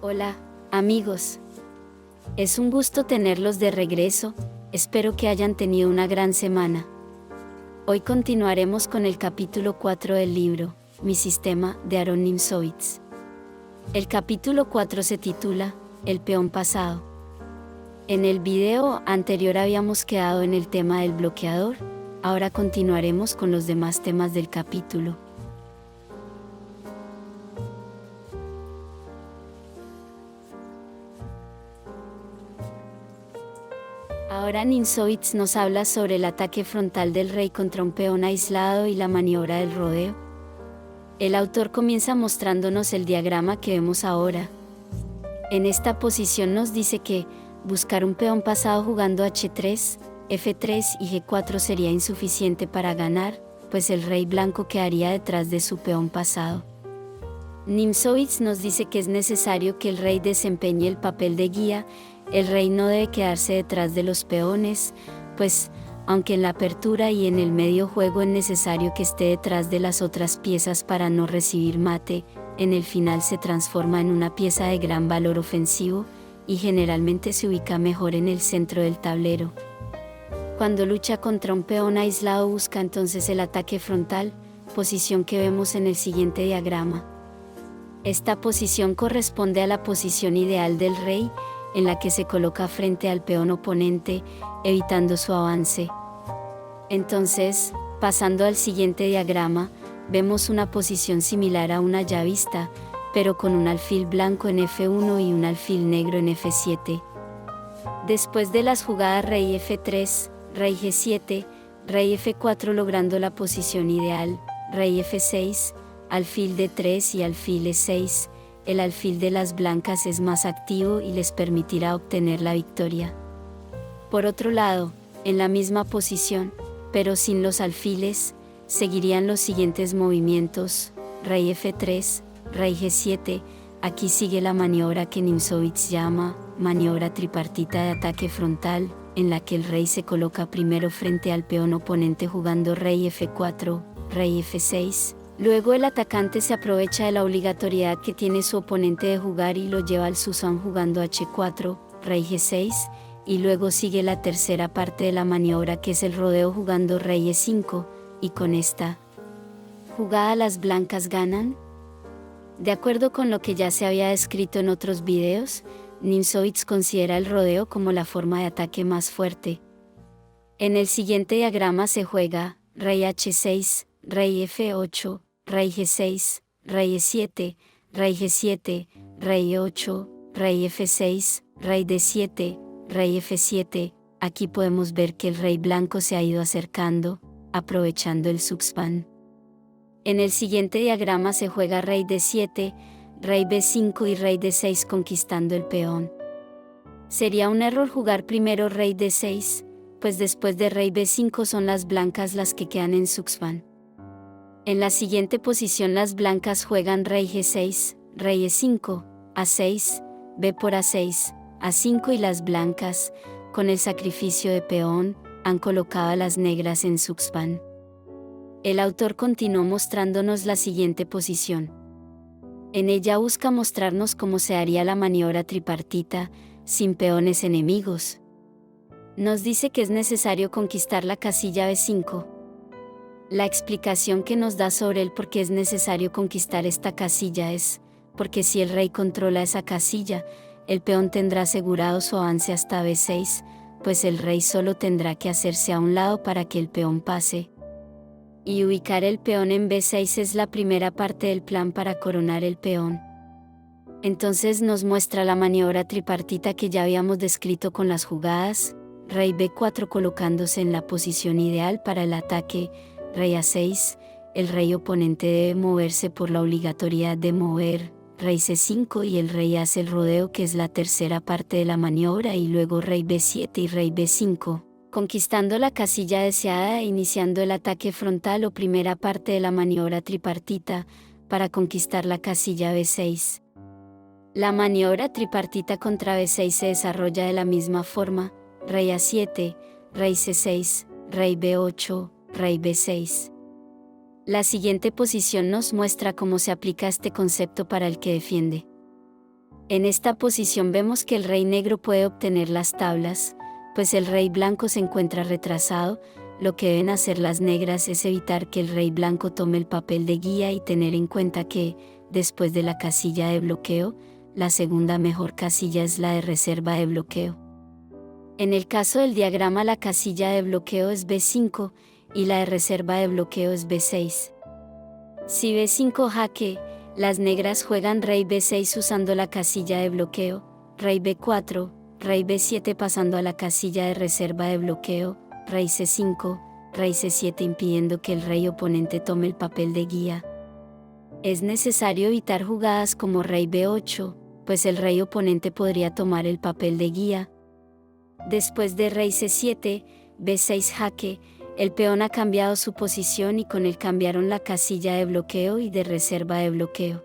Hola, amigos. Es un gusto tenerlos de regreso, espero que hayan tenido una gran semana. Hoy continuaremos con el capítulo 4 del libro, Mi sistema, de Aaron Nimzowitz. El capítulo 4 se titula, El peón pasado. En el video anterior habíamos quedado en el tema del bloqueador, ahora continuaremos con los demás temas del capítulo. Ahora Nimzowitz nos habla sobre el ataque frontal del rey contra un peón aislado y la maniobra del rodeo. El autor comienza mostrándonos el diagrama que vemos ahora. En esta posición nos dice que buscar un peón pasado jugando H3, F3 y G4 sería insuficiente para ganar, pues el rey blanco quedaría detrás de su peón pasado. Nimzowitz nos dice que es necesario que el rey desempeñe el papel de guía. El rey no debe quedarse detrás de los peones, pues, aunque en la apertura y en el medio juego es necesario que esté detrás de las otras piezas para no recibir mate, en el final se transforma en una pieza de gran valor ofensivo, y generalmente se ubica mejor en el centro del tablero. Cuando lucha contra un peón aislado busca entonces el ataque frontal, posición que vemos en el siguiente diagrama. Esta posición corresponde a la posición ideal del rey, en la que se coloca frente al peón oponente, evitando su avance. Entonces, pasando al siguiente diagrama, vemos una posición similar a una ya vista, pero con un alfil blanco en F1 y un alfil negro en F7. Después de las jugadas rey F3, rey G7, rey F4 logrando la posición ideal, rey F6, alfil D3 y alfil E6, el alfil de las blancas es más activo y les permitirá obtener la victoria. Por otro lado, en la misma posición, pero sin los alfiles, seguirían los siguientes movimientos, rey F3, rey G7, aquí sigue la maniobra que Nimzowitz llama, maniobra tripartita de ataque frontal, en la que el rey se coloca primero frente al peón oponente jugando rey F4, rey F6, luego el atacante se aprovecha de la obligatoriedad que tiene su oponente de jugar y lo lleva al Susan jugando H4, rey G6, y luego sigue la tercera parte de la maniobra que es el rodeo jugando rey E5, y con esta jugada las blancas ganan. De acuerdo con lo que ya se había descrito en otros videos, Nimzowitz considera el rodeo como la forma de ataque más fuerte. En el siguiente diagrama se juega rey H6, rey F8, rey G6, rey E7, rey G7, rey E8, rey F6, rey D7, rey F7, aquí podemos ver que el rey blanco se ha ido acercando, aprovechando el subspan. En el siguiente diagrama se juega rey D7, rey B5 y rey D6 conquistando el peón. Sería un error jugar primero rey D6, pues después de rey B5 son las blancas las que quedan en subspan. En la siguiente posición las blancas juegan rey G6, rey E5, A6, B por A6, A5 y las blancas, con el sacrificio de peón, han colocado a las negras en subspan. El autor continuó mostrándonos la siguiente posición. En ella busca mostrarnos cómo se haría la maniobra tripartita, sin peones enemigos. Nos dice que es necesario conquistar la casilla B5. La explicación que nos da sobre el por qué es necesario conquistar esta casilla es, porque si el rey controla esa casilla, el peón tendrá asegurado su avance hasta B6, pues el rey solo tendrá que hacerse a un lado para que el peón pase. Y ubicar el peón en B6 es la primera parte del plan para coronar el peón. Entonces nos muestra la maniobra tripartita que ya habíamos descrito con las jugadas, rey B4 colocándose en la posición ideal para el ataque, rey A6, el rey oponente debe moverse por la obligatoriedad de mover, rey C5 y el rey hace el rodeo que es la tercera parte de la maniobra y luego rey B7 y rey B5. Conquistando la casilla deseada e iniciando el ataque frontal o primera parte de la maniobra tripartita, para conquistar la casilla B6. La maniobra tripartita contra B6 se desarrolla de la misma forma, rey A7, rey C6, rey B8, rey B6. La siguiente posición nos muestra cómo se aplica este concepto para el que defiende. En esta posición vemos que el rey negro puede obtener las tablas, pues el rey blanco se encuentra retrasado. Lo que deben hacer las negras es evitar que el rey blanco tome el papel de guía y tener en cuenta que, después de la casilla de bloqueo, la segunda mejor casilla es la de reserva de bloqueo. En el caso del diagrama, la casilla de bloqueo es B5 y la de reserva de bloqueo es B6. Si B5 jaque, las negras juegan rey B6 usando la casilla de bloqueo, rey B4, rey B7 pasando a la casilla de reserva de bloqueo, rey C5, rey C7 impidiendo que el rey oponente tome el papel de guía. Es necesario evitar jugadas como rey B8, pues el rey oponente podría tomar el papel de guía. Después de rey C7, B6 jaque, el peón ha cambiado su posición y con él cambiaron la casilla de bloqueo y de reserva de bloqueo.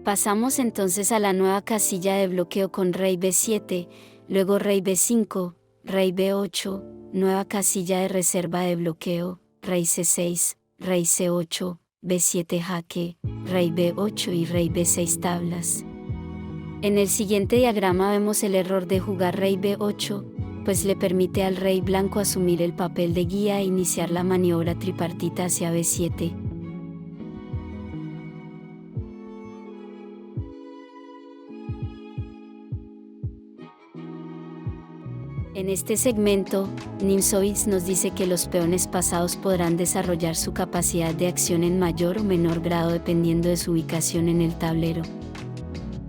Pasamos entonces a la nueva casilla de bloqueo con rey B7, luego rey B5, rey B8, nueva casilla de reserva de bloqueo, rey C6, rey C8, B7 jaque, rey B8 y rey B6 tablas. En el siguiente diagrama vemos el error de jugar rey B8, pues le permite al rey blanco asumir el papel de guía e iniciar la maniobra tripartita hacia B7. En este segmento, Nimzowitsch nos dice que los peones pasados podrán desarrollar su capacidad de acción en mayor o menor grado dependiendo de su ubicación en el tablero.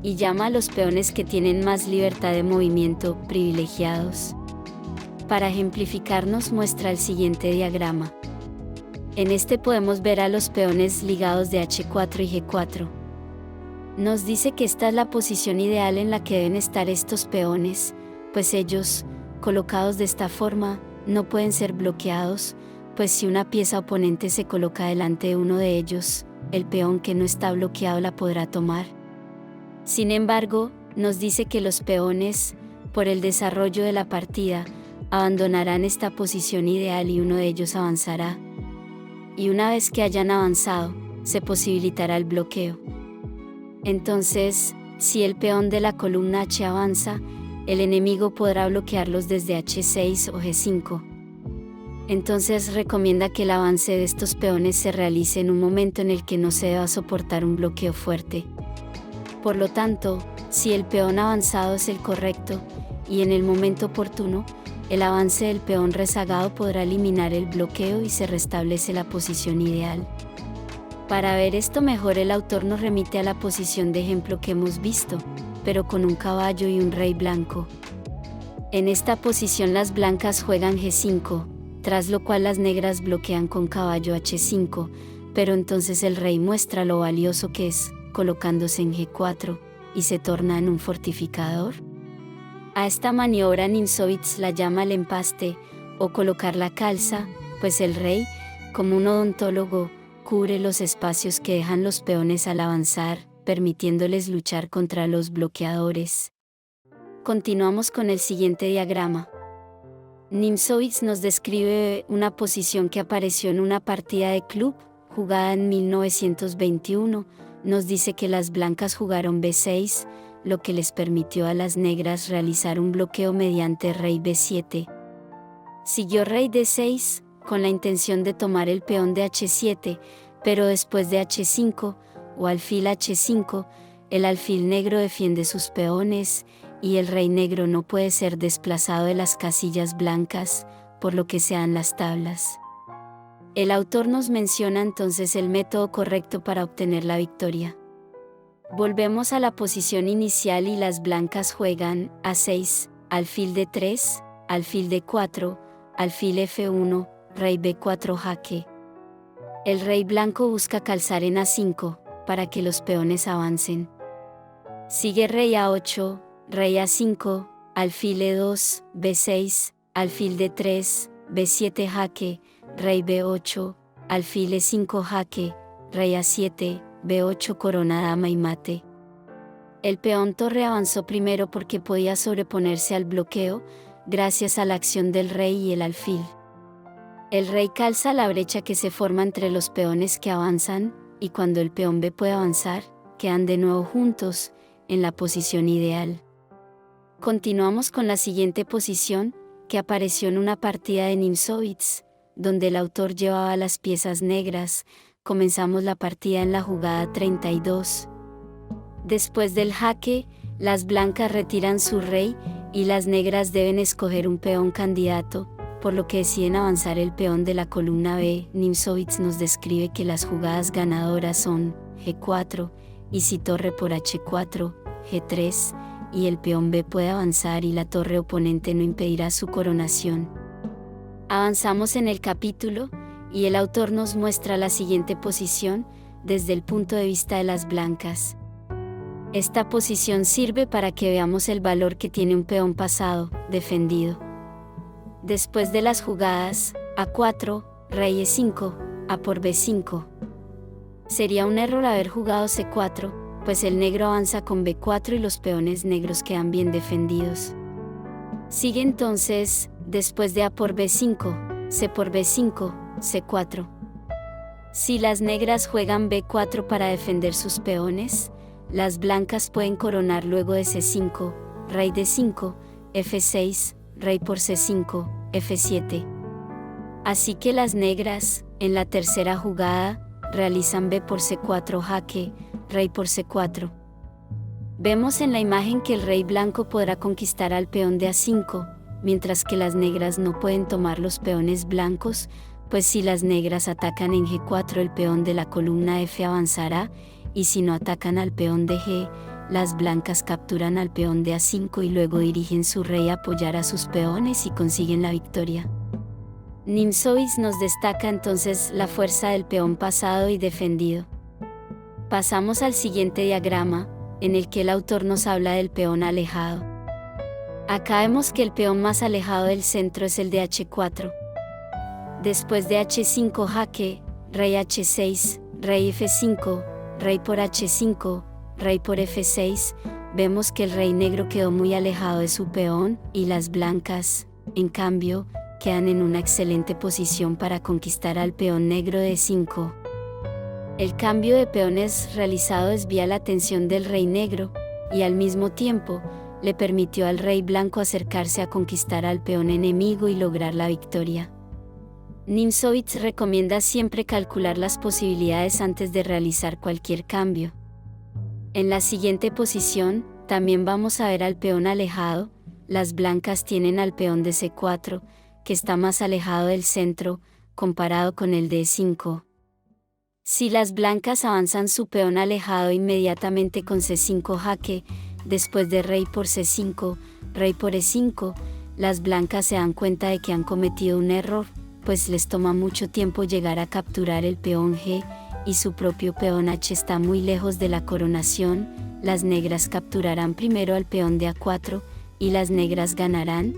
Y llama a los peones que tienen más libertad de movimiento, privilegiados. Para ejemplificarnos muestra el siguiente diagrama. En este podemos ver a los peones ligados de H4 y G4. Nos dice que esta es la posición ideal en la que deben estar estos peones, pues ellos, colocados de esta forma, no pueden ser bloqueados, pues si una pieza oponente se coloca delante de uno de ellos, el peón que no está bloqueado la podrá tomar. Sin embargo, nos dice que los peones, por el desarrollo de la partida, abandonarán esta posición ideal y uno de ellos avanzará. Y una vez que hayan avanzado, se posibilitará el bloqueo. Entonces, si el peón de la columna H avanza, el enemigo podrá bloquearlos desde H6 o G5. Entonces recomienda que el avance de estos peones se realice en un momento en el que no se deba soportar un bloqueo fuerte. Por lo tanto, si el peón avanzado es el correcto, y en el momento oportuno, el avance del peón rezagado podrá eliminar el bloqueo y se restablece la posición ideal. Para ver esto mejor, el autor nos remite a la posición de ejemplo que hemos visto, pero con un caballo y un rey blanco. En esta posición las blancas juegan G5, tras lo cual las negras bloquean con caballo H5, pero entonces el rey muestra lo valioso que es, colocándose en G4, y se torna en un fortificador. A esta maniobra Nimzowitsch la llama el empaste, o colocar la calza, pues el rey, como un odontólogo, cubre los espacios que dejan los peones al avanzar, permitiéndoles luchar contra los bloqueadores. Continuamos con el siguiente diagrama. Nimzowitsch nos describe una posición que apareció en una partida de club, jugada en 1921, nos dice que las blancas jugaron B6, lo que les permitió a las negras realizar un bloqueo mediante rey B7. Siguió rey D6, con la intención de tomar el peón de H7, pero después de H5, o alfil H5, el alfil negro defiende sus peones, y el rey negro no puede ser desplazado de las casillas blancas, por lo que se dan las tablas. El autor nos menciona entonces el método correcto para obtener la victoria. Volvemos a la posición inicial y las blancas juegan A6, alfil D3, alfil D4, alfil F1, rey B4 jaque. El rey blanco busca calzar en A5, para que los peones avancen. Sigue rey A8, rey A5, alfil E2, B6, alfil D3, B7 jaque, rey B8, alfil E5 jaque, rey A7, B8 corona dama y mate. El peón torre avanzó primero porque podía sobreponerse al bloqueo, gracias a la acción del rey y el alfil. El rey calza la brecha que se forma entre los peones que avanzan, y cuando el peón B puede avanzar, quedan de nuevo juntos, en la posición ideal. Continuamos con la siguiente posición, que apareció en una partida de Nimzowitz, donde el autor llevaba las piezas negras. Comenzamos la partida en la jugada 32. Después del jaque, las blancas retiran su rey, y las negras deben escoger un peón candidato, por lo que deciden avanzar el peón de la columna B. Nimzowitz nos describe que las jugadas ganadoras son G4, y si torre por H4, G3, y el peón B puede avanzar y la torre oponente no impedirá su coronación. Avanzamos en el capítulo, y el autor nos muestra la siguiente posición, desde el punto de vista de las blancas. Esta posición sirve para que veamos el valor que tiene un peón pasado, defendido. Después de las jugadas, A4, rey E5, A por B5. Sería un error haber jugado C4, pues el negro avanza con B4 y los peones negros quedan bien defendidos. Sigue entonces, después de A por B5, C por B5, C4. Si las negras juegan B4 para defender sus peones, las blancas pueden coronar luego de C5, rey D5, F6, rey por C5, F7. Así que las negras, en la tercera jugada, realizan B por C4 jaque, rey por C4. Vemos en la imagen que el rey blanco podrá conquistar al peón de A5, mientras que las negras no pueden tomar los peones blancos, pues si las negras atacan en G4 el peón de la columna F avanzará, y si no atacan al peón de G, las blancas capturan al peón de A5 y luego dirigen su rey a apoyar a sus peones y consiguen la victoria. Nimzowitz nos destaca entonces la fuerza del peón pasado y defendido. Pasamos al siguiente diagrama, en el que el autor nos habla del peón alejado. Acá vemos que el peón más alejado del centro es el de H4. Después de H5 jaque, rey H6, rey F5, rey por H5, rey por F6, vemos que el rey negro quedó muy alejado de su peón, y las blancas, en cambio, quedan en una excelente posición para conquistar al peón negro de E5. El cambio de peones realizado desvía la atención del rey negro, y al mismo tiempo, le permitió al rey blanco acercarse a conquistar al peón enemigo y lograr la victoria. Nimzowitz recomienda siempre calcular las posibilidades antes de realizar cualquier cambio. En la siguiente posición, también vamos a ver al peón alejado. Las blancas tienen al peón de C4, que está más alejado del centro, comparado con el de E5. Si las blancas avanzan su peón alejado inmediatamente con C5 jaque, después de rey por C5, rey por E5, las blancas se dan cuenta de que han cometido un error, pues les toma mucho tiempo llegar a capturar el peón G, y su propio peón H está muy lejos de la coronación. Las negras capturarán primero al peón de A4, y las negras ganarán.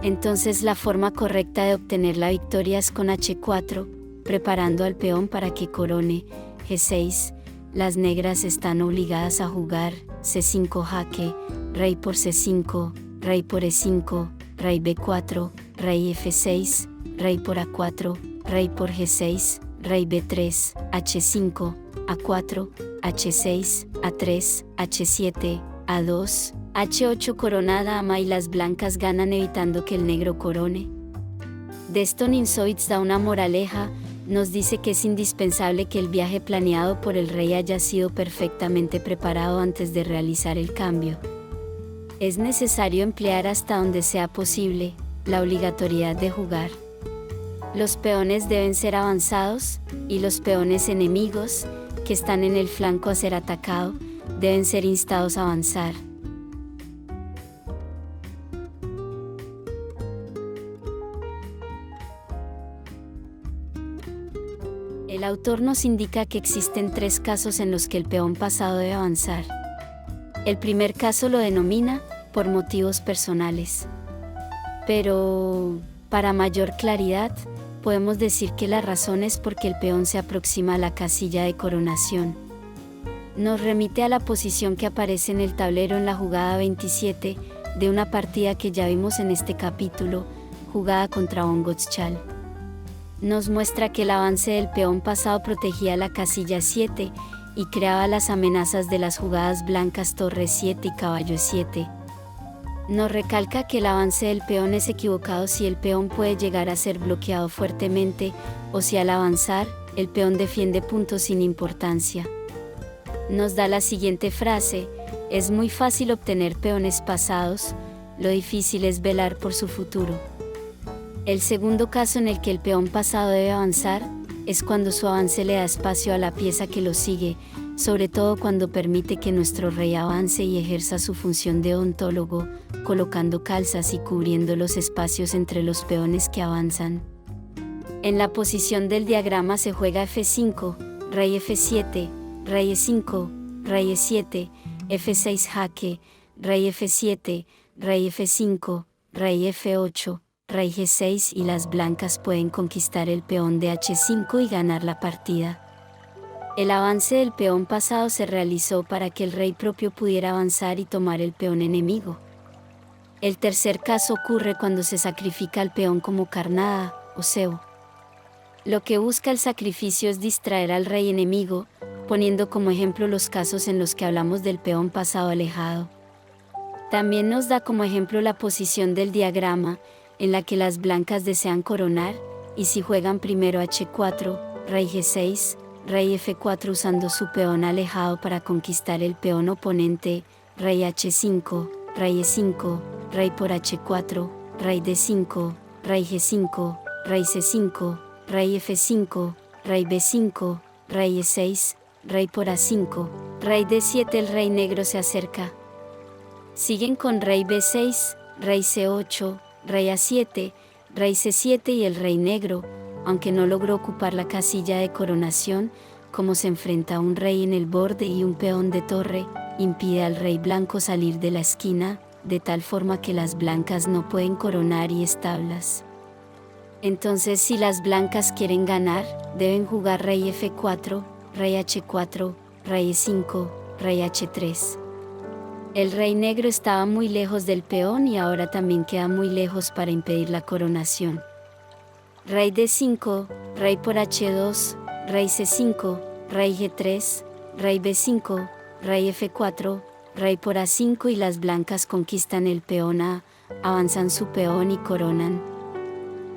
Entonces la forma correcta de obtener la victoria es con H4, preparando al peón para que corone. G6, las negras están obligadas a jugar C5 jaque, rey por C5, rey por E5, rey B4, rey F6, rey por A4, rey por G6, rey B3, H5, A4, H6, A3, H7, A2, H8 coronada ama, y las blancas ganan evitando que el negro corone. De esto Nimzowitz da una moraleja, nos dice que es indispensable que el viaje planeado por el rey haya sido perfectamente preparado antes de realizar el cambio. Es necesario emplear hasta donde sea posible la obligatoriedad de jugar. Los peones deben ser avanzados, y los peones enemigos, que están en el flanco a ser atacado, deben ser instados a avanzar. El autor nos indica que existen 3 casos en los que el peón pasado debe avanzar. El primer caso lo denomina por motivos personales. Pero, para mayor claridad, podemos decir que la razón es porque el peón se aproxima a la casilla de coronación. Nos remite a la posición que aparece en el tablero en la jugada 27 de una partida que ya vimos en este capítulo, jugada contra von Gottschall. Nos muestra que el avance del peón pasado protegía la casilla 7, y creaba las amenazas de las jugadas blancas torre 7 y caballo 7. Nos recalca que el avance del peón es equivocado si el peón puede llegar a ser bloqueado fuertemente, o si al avanzar, el peón defiende puntos sin importancia. Nos da la siguiente frase: es muy fácil obtener peones pasados, lo difícil es velar por su futuro. El segundo caso en el que el peón pasado debe avanzar, es cuando su avance le da espacio a la pieza que lo sigue, sobre todo cuando permite que nuestro rey avance y ejerza su función de odontólogo, colocando calzas y cubriendo los espacios entre los peones que avanzan. En la posición del diagrama se juega F5, rey F7, rey E5, rey E7, F6 jaque, rey F7, rey F5, rey F8, rey G6 y las blancas pueden conquistar el peón de H5 y ganar la partida. El avance del peón pasado se realizó para que el rey propio pudiera avanzar y tomar el peón enemigo. El tercer caso ocurre cuando se sacrifica al peón como carnada o cebo. Lo que busca el sacrificio es distraer al rey enemigo, poniendo como ejemplo los casos en los que hablamos del peón pasado alejado. También nos da como ejemplo la posición del diagrama, en la que las blancas desean coronar, y si juegan primero H4, rey G6, rey F4 usando su peón alejado para conquistar el peón oponente, rey H5, rey E5, rey por H4, rey D5, rey G5, rey C5, rey F5, rey B5, rey E6, rey por A5, rey D7. El rey negro se acerca. Siguen con rey B6, rey C8, rey A7, rey C7 y el rey negro, aunque no logró ocupar la casilla de coronación, como se enfrenta a un rey en el borde y un peón de torre, impide al rey blanco salir de la esquina, de tal forma que las blancas no pueden coronar y establas. Entonces, si las blancas quieren ganar, deben jugar rey F4, rey H4, rey E5, rey H3. El rey negro estaba muy lejos del peón y ahora también queda muy lejos para impedir la coronación. Rey D5, rey por H2, rey C5, rey G3, rey B5, rey F4, rey por A5 y las blancas conquistan el peón A, avanzan su peón y coronan.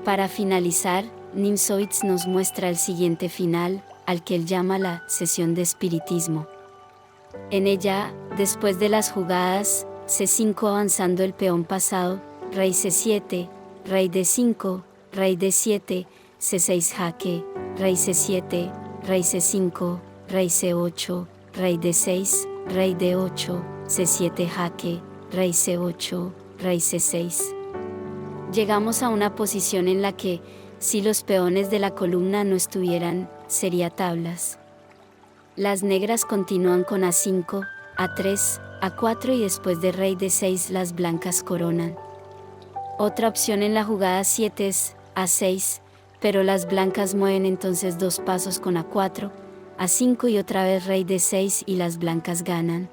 Para finalizar, Nimzowitz nos muestra el siguiente final, al que él llama la sesión de espiritismo. En ella, después de las jugadas, C5 avanzando el peón pasado, rey C7, rey D5, rey D7, C6 jaque, rey C7, rey C5, rey C8, rey D6, rey D8, C7 jaque, rey C8, rey C6. Llegamos a una posición en la que, si los peones de la columna no estuvieran, sería tablas. Las negras continúan con A5, A3, A4 y después de rey D6 las blancas coronan. Otra opción en la jugada 7 es A6, pero las blancas mueven entonces 2 pasos con A4, A5 y otra vez rey D6 y las blancas ganan.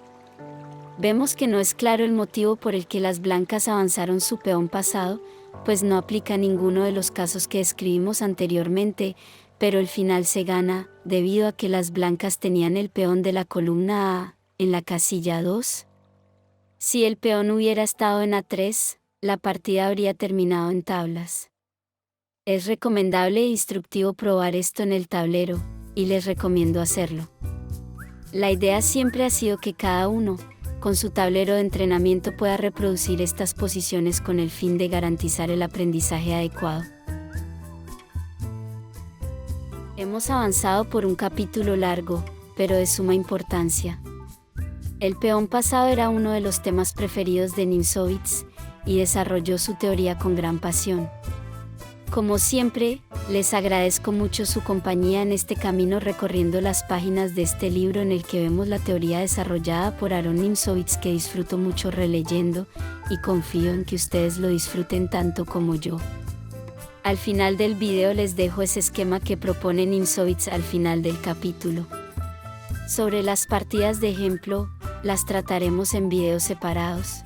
Vemos que no es claro el motivo por el que las blancas avanzaron su peón pasado, pues no aplica ninguno de los casos que describimos anteriormente, pero el final se gana, debido a que las blancas tenían el peón de la columna A, en la casilla 2. Si el peón hubiera estado en A3, la partida habría terminado en tablas. Es recomendable e instructivo probar esto en el tablero, y les recomiendo hacerlo. La idea siempre ha sido que cada uno, con su tablero de entrenamiento, pueda reproducir estas posiciones con el fin de garantizar el aprendizaje adecuado. Hemos avanzado por un capítulo largo, pero de suma importancia. El peón pasado era uno de los temas preferidos de Nimzowitz, y desarrolló su teoría con gran pasión. Como siempre, les agradezco mucho su compañía en este camino recorriendo las páginas de este libro en el que vemos la teoría desarrollada por Aaron Nimzowitz, que disfruto mucho releyendo, y confío en que ustedes lo disfruten tanto como yo. Al final del video les dejo ese esquema que propone Nimzowitz al final del capítulo. Sobre las partidas de ejemplo, las trataremos en videos separados.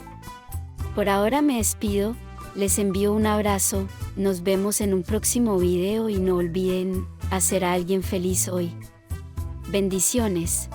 Por ahora me despido, les envío un abrazo, nos vemos en un próximo video y no olviden hacer a alguien feliz hoy. Bendiciones.